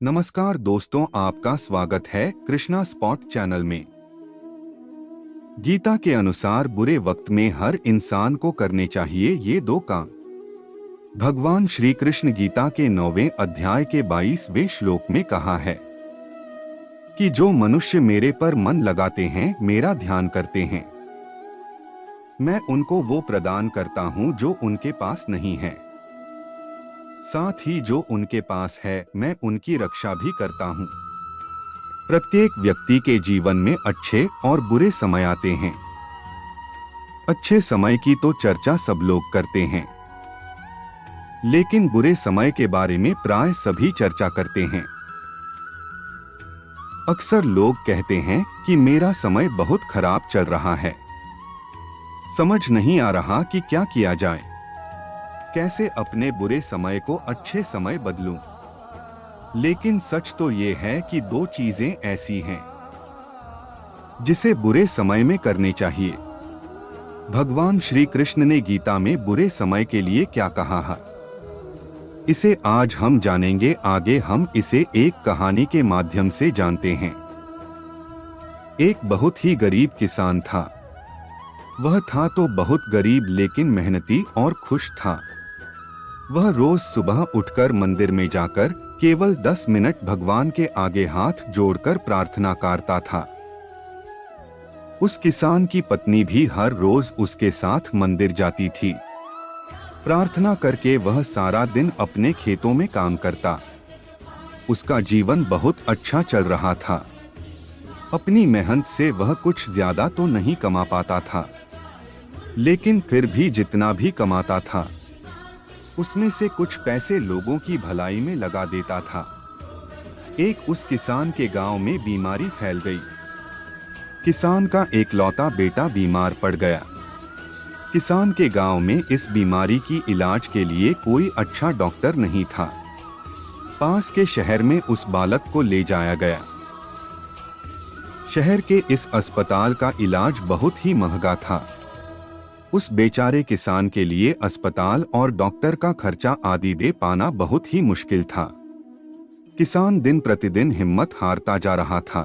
नमस्कार दोस्तों, आपका स्वागत है कृष्णा स्पॉट चैनल में। गीता के अनुसार बुरे वक्त में हर इंसान को करने चाहिए ये दो काम। भगवान श्री कृष्ण गीता के 9वें अध्याय के 22वें श्लोक में कहा है कि जो मनुष्य मेरे पर मन लगाते हैं, मेरा ध्यान करते हैं, मैं उनको वो प्रदान करता हूँ जो उनके पास नहीं है। साथ ही जो उनके पास है, मैं उनकी रक्षा भी करता हूँ। प्रत्येक व्यक्ति के जीवन में अच्छे और बुरे समय आते हैं। अच्छे समय की तो चर्चा सब लोग करते हैं, लेकिन बुरे समय के बारे में प्राय सभी चर्चा करते हैं। अक्सर लोग कहते हैं कि मेरा समय बहुत खराब चल रहा है, समझ नहीं आ रहा कि क्या किया जाए, कैसे अपने बुरे समय को अच्छे समय बदलूं। लेकिन सच तो ये है कि दो चीजें ऐसी हैं जिसे बुरे समय में करनी चाहिए। भगवान श्री कृष्ण ने गीता में बुरे समय के लिए क्या कहा है, इसे आज हम जानेंगे। आगे हम इसे एक कहानी के माध्यम से जानते हैं। एक बहुत ही गरीब किसान था। वह था तो बहुत गरीब, लेकिन मेहनती और खुश था। वह रोज सुबह उठकर मंदिर में जाकर केवल 10 मिनट भगवान के आगे हाथ जोड़कर प्रार्थना करता था। उस किसान की पत्नी भी हर रोज उसके साथ मंदिर जाती थी। प्रार्थना करके वह सारा दिन अपने खेतों में काम करता। उसका जीवन बहुत अच्छा चल रहा था। अपनी मेहनत से वह कुछ ज्यादा तो नहीं कमा पाता था, लेकिन फिर भी जितना भी कमाता था, उसमें से कुछ पैसे लोगों की भलाई में लगा देता था। एक उस किसान के गांव में बीमारी फैल गई। किसान का एकलौता बेटा बीमार पड़ गया। किसान के गांव में इस बीमारी की इलाज के लिए कोई अच्छा डॉक्टर नहीं था। पास के शहर में उस बालक को ले जाया गया। शहर के इस अस्पताल का इलाज बहुत ही महंगा था। उस बेचारे किसान के लिए अस्पताल और डॉक्टर का खर्चा आदि दे पाना बहुत ही मुश्किल था। किसान दिन प्रतिदिन हिम्मत हारता जा रहा था।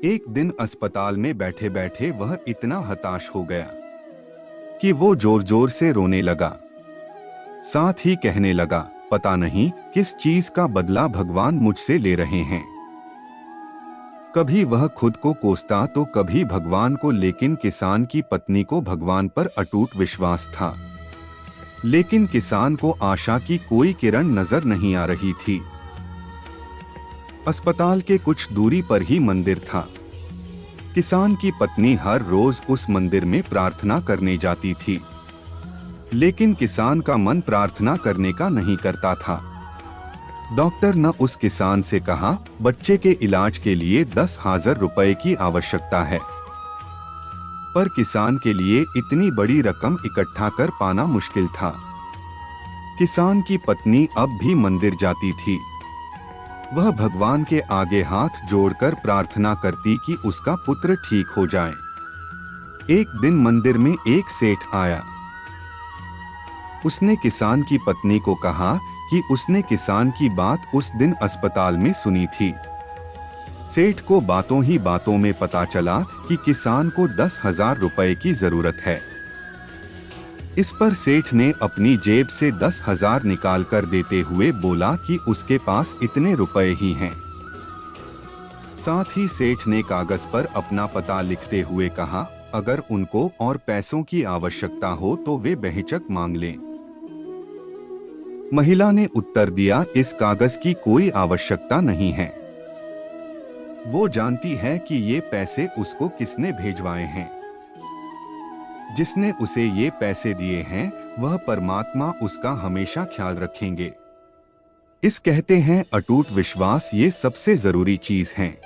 एक दिन अस्पताल में बैठे बैठे वह इतना हताश हो गया कि वो जोर जोर से रोने लगा। साथ ही कहने लगा, पता नहीं किस चीज का बदला भगवान मुझसे ले रहे हैं। कभी वह खुद को कोसता तो कभी भगवान को, लेकिन किसान की पत्नी को भगवान पर अटूट विश्वास था। लेकिन किसान को आशा की कोई किरण नजर नहीं आ रही थी। अस्पताल के कुछ दूरी पर ही मंदिर था। किसान की पत्नी हर रोज उस मंदिर में प्रार्थना करने जाती थी, लेकिन किसान का मन प्रार्थना करने का नहीं करता था। डॉक्टर ने उस किसान से कहा, बच्चे के इलाज के लिए 10,000 रुपए की आवश्यकता है। पर किसान के लिए इतनी बड़ी रकम इकट्ठा कर पाना मुश्किल था। किसान की पत्नी अब भी मंदिर जाती थी। वह भगवान के आगे हाथ जोड़कर प्रार्थना करती कि उसका पुत्र ठीक हो जाए। एक दिन मंदिर में एक सेठ आया। उसने किसान की पत्नी को कहा कि उसने किसान की बात उस दिन अस्पताल में सुनी थी। सेठ को बातों ही बातों में पता चला कि किसान को 10,000 रुपए की जरूरत है। इस पर सेठ ने अपनी जेब से 10,000 निकाल कर देते हुए बोला कि उसके पास इतने रुपए ही हैं। साथ ही सेठ ने कागज पर अपना पता लिखते हुए कहा, अगर उनको और पैसों की आवश्यकता हो तो वे बेहिचक मांग लें। महिला ने उत्तर दिया, इस कागज की कोई आवश्यकता नहीं है। वो जानती है कि ये पैसे उसको किसने भेजवाए हैं। जिसने उसे ये पैसे दिए हैं, वह परमात्मा उसका हमेशा ख्याल रखेंगे। इस कहते हैं अटूट विश्वास, ये सबसे जरूरी चीज है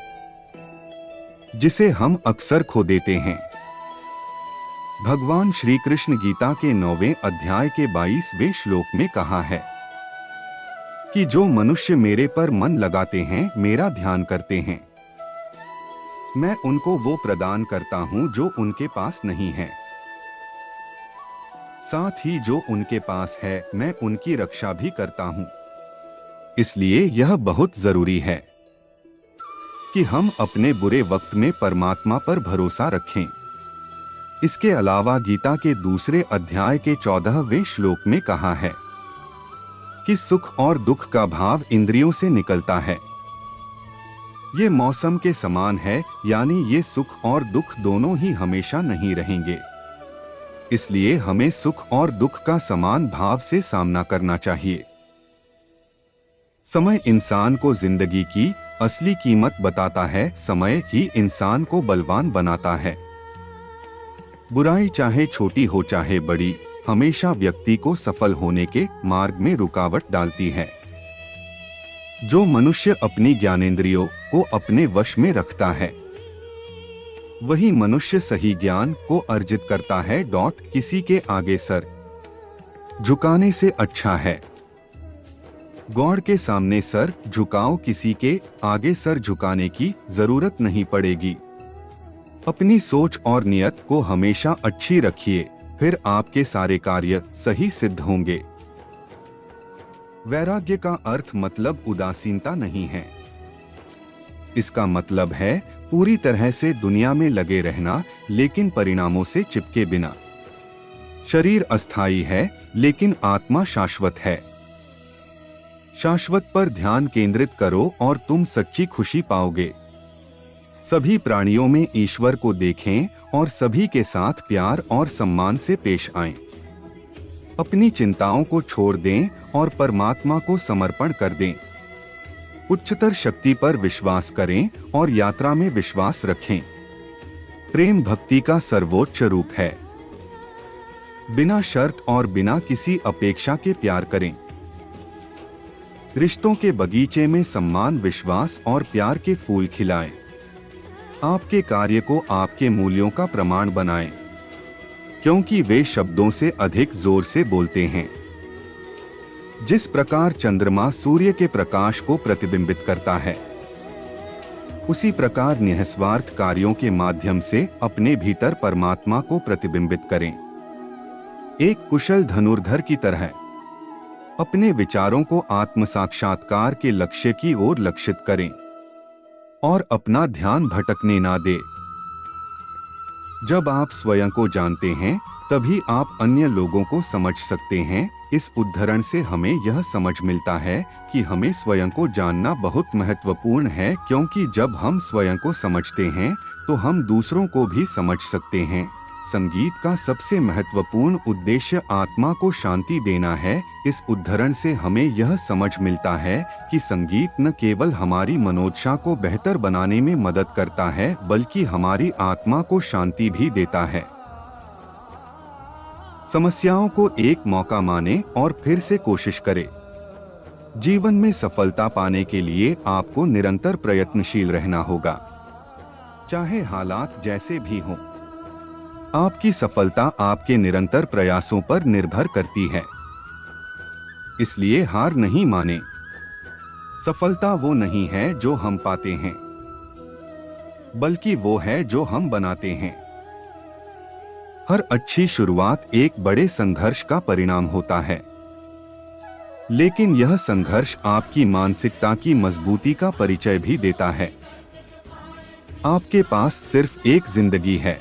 जिसे हम अक्सर खो देते हैं। भगवान श्री कृष्ण गीता के 9वें अध्याय के 22वें श्लोक में कहा है कि जो मनुष्य मेरे पर मन लगाते हैं, मेरा ध्यान करते हैं, मैं उनको वो प्रदान करता हूं जो उनके पास नहीं है। साथ ही जो उनके पास है, मैं उनकी रक्षा भी करता हूं। इसलिए यह बहुत जरूरी है कि हम अपने बुरे वक्त में परमात्मा पर भरोसा रखें। इसके अलावा गीता के दूसरे अध्याय के 14वें श्लोक में कहा है कि सुख और दुख का भाव इंद्रियों से निकलता है। ये मौसम के समान है, यानी ये सुख और दुख दोनों ही हमेशा नहीं रहेंगे। इसलिए हमें सुख और दुख का समान भाव से सामना करना चाहिए। समय इंसान को जिंदगी की असली कीमत बताता है। समय ही इंसान को बलवान बनाता है। बुराई चाहे छोटी हो चाहे बड़ी, हमेशा व्यक्ति को सफल होने के मार्ग में रुकावट डालती है। जो मनुष्य अपनी ज्ञानेंद्रियों को अपने वश में रखता है, वही मनुष्य सही ज्ञान को अर्जित करता है। किसी के आगे सर झुकाने से अच्छा है गॉड के सामने सर झुकाओ। किसी के आगे सर झुकाने की जरूरत नहीं पड़ेगी। अपनी सोच और नियत को हमेशा अच्छी रखिए, फिर आपके सारे कार्य सही सिद्ध होंगे। वैराग्य का अर्थ मतलब उदासीनता नहीं है। इसका मतलब है पूरी तरह से दुनिया में लगे रहना, लेकिन परिणामों से चिपके बिना। शरीर अस्थायी है, लेकिन आत्मा शाश्वत है। शाश्वत पर ध्यान केंद्रित करो और तुम सच्ची खुशी पाओगे। सभी प्राणियों में ईश्वर को देखें और सभी के साथ प्यार और सम्मान से पेश आएं। अपनी चिंताओं को छोड़ दें और परमात्मा को समर्पण कर दें। उच्चतर शक्ति पर विश्वास करें और यात्रा में विश्वास रखें। प्रेम भक्ति का सर्वोच्च रूप है। बिना शर्त और बिना किसी अपेक्षा के प्यार करें। रिश्तों के बगीचे में सम्मान, विश्वास और प्यार के फूल खिलाएं। आपके कार्य को आपके मूल्यों का प्रमाण बनाएं, क्योंकि वे शब्दों से अधिक जोर से बोलते हैं। जिस प्रकार चंद्रमा सूर्य के प्रकाश को प्रतिबिंबित करता है, उसी प्रकार निस्वार्थ कार्यों के माध्यम से अपने भीतर परमात्मा को प्रतिबिंबित करें। एक कुशल धनुर्धर की तरह अपने विचारों को आत्म साक्षात्कार के लक्ष्य की ओर लक्षित करें और अपना ध्यान भटकने ना दें। जब आप स्वयं को जानते हैं, तभी आप अन्य लोगों को समझ सकते हैं। इस उद्धरण से हमें यह समझ मिलता है कि हमें स्वयं को जानना बहुत महत्वपूर्ण है, क्योंकि जब हम स्वयं को समझते हैं तो हम दूसरों को भी समझ सकते हैं। संगीत का सबसे महत्वपूर्ण उद्देश्य आत्मा को शांति देना है। इस उद्धरण से हमें यह समझ मिलता है कि संगीत न केवल हमारी मनोदशा को बेहतर बनाने में मदद करता है, बल्कि हमारी आत्मा को शांति भी देता है। समस्याओं को एक मौका माने और फिर से कोशिश करें। जीवन में सफलता पाने के लिए आपको निरंतर प्रयत्नशील रहना होगा, चाहे हालात जैसे भी हों। आपकी सफलता आपके निरंतर प्रयासों पर निर्भर करती है। इसलिए हार नहीं माने। सफलता वो नहीं है जो हम पाते हैं, बल्कि वो है जो हम बनाते हैं। हर अच्छी शुरुआत एक बड़े संघर्ष का परिणाम होता है, लेकिन यह संघर्ष आपकी मानसिकता की मजबूती का परिचय भी देता है। आपके पास सिर्फ एक जिंदगी है,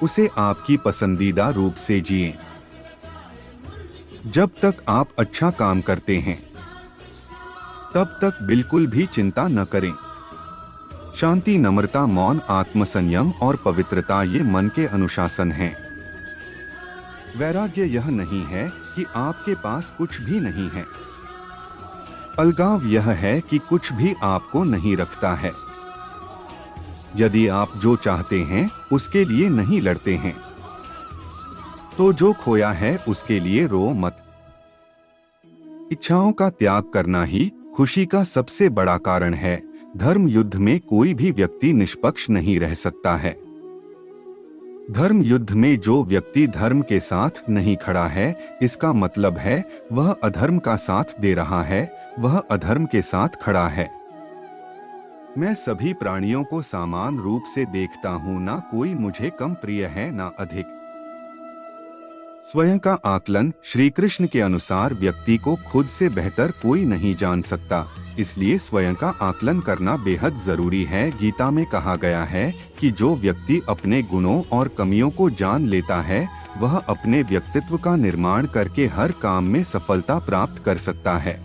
उसे आपकी पसंदीदा रूप से जिएं। जब तक आप अच्छा काम करते हैं, तब तक बिल्कुल भी चिंता न करें। शांति, नम्रता, मौन, आत्मसंयम और पवित्रता ये मन के अनुशासन हैं। वैराग्य यह नहीं है कि आपके पास कुछ भी नहीं है। अलगाव यह है कि कुछ भी आपको नहीं रखता है। यदि आप जो चाहते हैं उसके लिए नहीं लड़ते हैं, तो जो खोया है उसके लिए रो मत। इच्छाओं का त्याग करना ही खुशी का सबसे बड़ा कारण है। धर्म युद्ध में कोई भी व्यक्ति निष्पक्ष नहीं रह सकता है। धर्म युद्ध में जो व्यक्ति धर्म के साथ नहीं खड़ा है, इसका मतलब है वह अधर्म का साथ दे रहा है, वह अधर्म के साथ खड़ा है। मैं सभी प्राणियों को समान रूप से देखता हूँ, ना कोई मुझे कम प्रिय है ना अधिक। स्वयं का आकलन श्री कृष्ण के अनुसार व्यक्ति को खुद से बेहतर कोई नहीं जान सकता, इसलिए स्वयं का आकलन करना बेहद जरूरी है। गीता में कहा गया है कि जो व्यक्ति अपने गुणों और कमियों को जान लेता है वह अपने व्यक्तित्व का निर्माण करके हर काम में सफलता प्राप्त कर सकता है।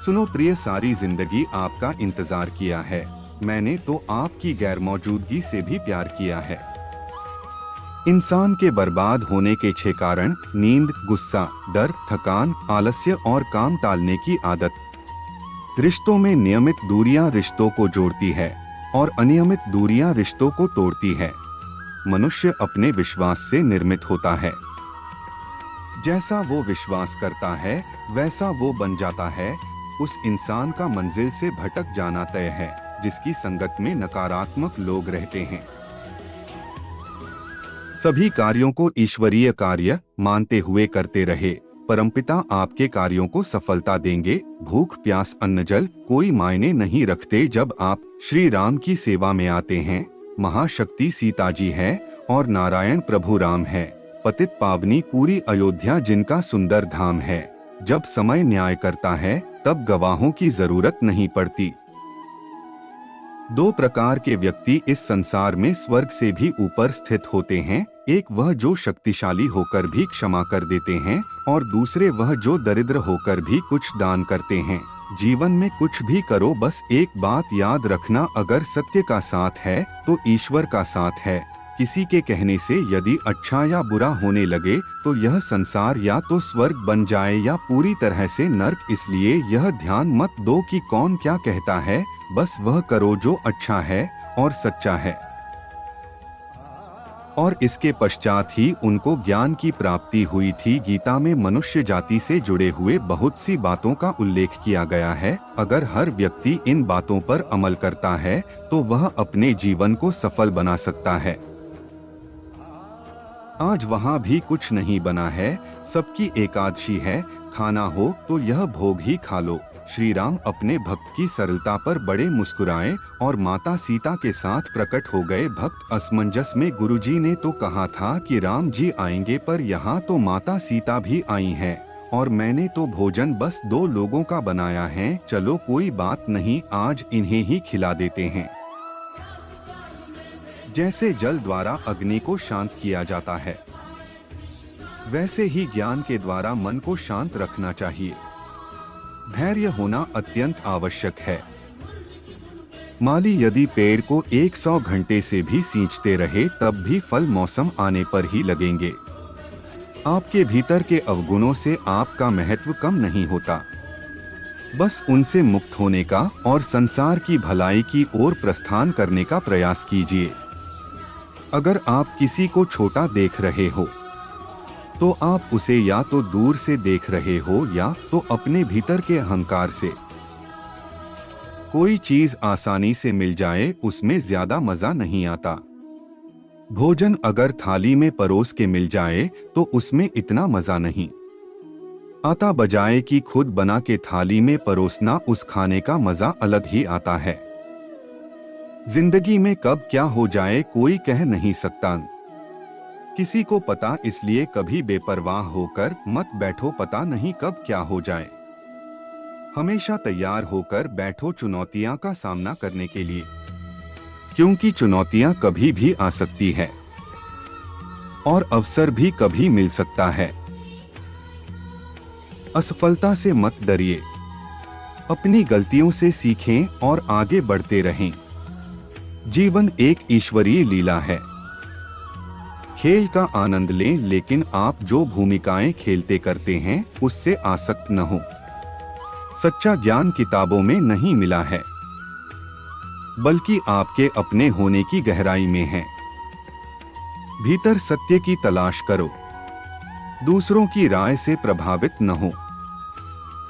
सुनो प्रिय, सारी जिंदगी आपका इंतजार किया है, मैंने तो आपकी गैरमौजूदगी से भी प्यार किया है। इंसान के बर्बाद होने के 6 कारण: नींद, गुस्सा, डर, थकान, आलस्य और काम टालने की आदत। रिश्तों में नियमित दूरियां रिश्तों को जोड़ती है और अनियमित दूरियां रिश्तों को तोड़ती है। मनुष्य अपने विश्वास से निर्मित होता है। जैसा वो विश्वास करता है वैसा वो बन जाता है। उस इंसान का मंजिल से भटक जाना तय है जिसकी संगत में नकारात्मक लोग रहते हैं। सभी कार्यों को ईश्वरीय कार्य मानते हुए करते रहे, परमपिता आपके कार्यों को सफलता देंगे। भूख, प्यास, अन्न, जल कोई मायने नहीं रखते जब आप श्री राम की सेवा में आते हैं। महाशक्ति सीता जी है और नारायण प्रभु राम है। पतित पावनी पूरी अयोध्या जिनका सुंदर धाम है। जब समय न्याय करता है तब गवाहों की जरूरत नहीं पड़ती। 2 प्रकार के व्यक्ति इस संसार में स्वर्ग से भी ऊपर स्थित होते हैं। एक वह जो शक्तिशाली होकर भी क्षमा कर देते हैं और दूसरे वह जो दरिद्र होकर भी कुछ दान करते हैं। जीवन में कुछ भी करो, बस एक बात याद रखना, अगर सत्य का साथ है तो ईश्वर का साथ है। किसी के कहने से यदि अच्छा या बुरा होने लगे तो यह संसार या तो स्वर्ग बन जाए या पूरी तरह से नर्क। इसलिए यह ध्यान मत दो कि कौन क्या कहता है, बस वह करो जो अच्छा है और सच्चा है। और इसके पश्चात ही उनको ज्ञान की प्राप्ति हुई थी। गीता में मनुष्य जाति से जुड़े हुए बहुत सी बातों का उल्लेख किया गया है। अगर हर व्यक्ति इन बातों पर अमल करता है तो वह अपने जीवन को सफल बना सकता है। आज वहाँ भी कुछ नहीं बना है। सबकी एकादशी है, खाना हो तो यह भोग ही खा लो। श्री राम अपने भक्त की सरलता पर बड़े मुस्कुराए और माता सीता के साथ प्रकट हो गए। भक्त असमंजस में गुरुजी ने तो कहा था कि राम जी आएंगे, पर यहाँ तो माता सीता भी आई हैं और मैंने तो भोजन बस 2 लोगों का बनाया है। चलो कोई बात नहीं, आज इन्हें ही खिला देते हैं। जैसे जल द्वारा अग्नि को शांत किया जाता है, वैसे ही ज्ञान के द्वारा मन को शांत रखना चाहिए। धैर्य होना अत्यंत आवश्यक है। माली यदि पेड़ को 100 घंटे से भी सींचते रहे तब भी फल मौसम आने पर ही लगेंगे। आपके भीतर के अवगुणों से आपका महत्व कम नहीं होता। बस उनसे मुक्त होने का और संसार की भलाई की ओर प्रस्थान करने का प्रयास कीजिए। अगर आप किसी को छोटा देख रहे हो तो आप उसे या तो दूर से देख रहे हो या तो अपने भीतर के अहंकार से। कोई चीज आसानी से मिल जाए उसमें ज्यादा मजा नहीं आता। भोजन अगर थाली में परोस के मिल जाए तो उसमें इतना मजा नहीं आता, बजाय कि खुद बना के थाली में परोसना, उस खाने का मजा अलग ही आता है। जिंदगी में कब क्या हो जाए कोई कह नहीं सकता, किसी को पता, इसलिए कभी बेपरवाह होकर मत बैठो, पता नहीं कब क्या हो जाए। हमेशा तैयार होकर बैठो चुनौतियां का सामना करने के लिए, क्योंकि चुनौतियां कभी भी आ सकती है और अवसर भी कभी मिल सकता है। असफलता से मत डरिए, अपनी गलतियों से सीखें और आगे बढ़ते रहें। जीवन एक ईश्वरीय लीला है। खेल का आनंद लें, लेकिन आप जो भूमिकाएं खेलते करते हैं उससे आसक्त न हो। सच्चा ज्ञान किताबों में नहीं मिला है, बल्कि आपके अपने होने की गहराई में है। भीतर सत्य की तलाश करो, दूसरों की राय से प्रभावित न हो।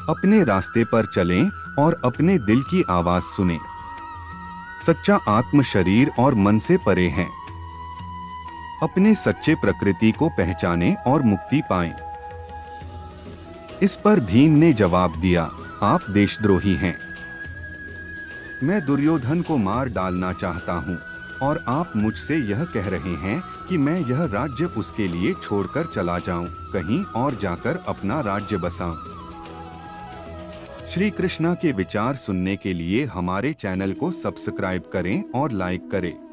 अपने रास्ते पर चलें और अपने दिल की आवाज सुनें। सच्चा आत्म शरीर और मन से परे है। अपने सच्चे प्रकृति को पहचानें और मुक्ति पाएं। इस पर भीम ने जवाब दिया, आप देशद्रोही हैं। मैं दुर्योधन को मार डालना चाहता हूं और आप मुझसे यह कह रहे हैं कि मैं यह राज्य उसके लिए छोड़कर चला जाऊं, कहीं और जाकर अपना राज्य बसाऊं। श्री कृष्णा के विचार सुनने के लिए हमारे चैनल को सब्सक्राइब करें और लाइक करें।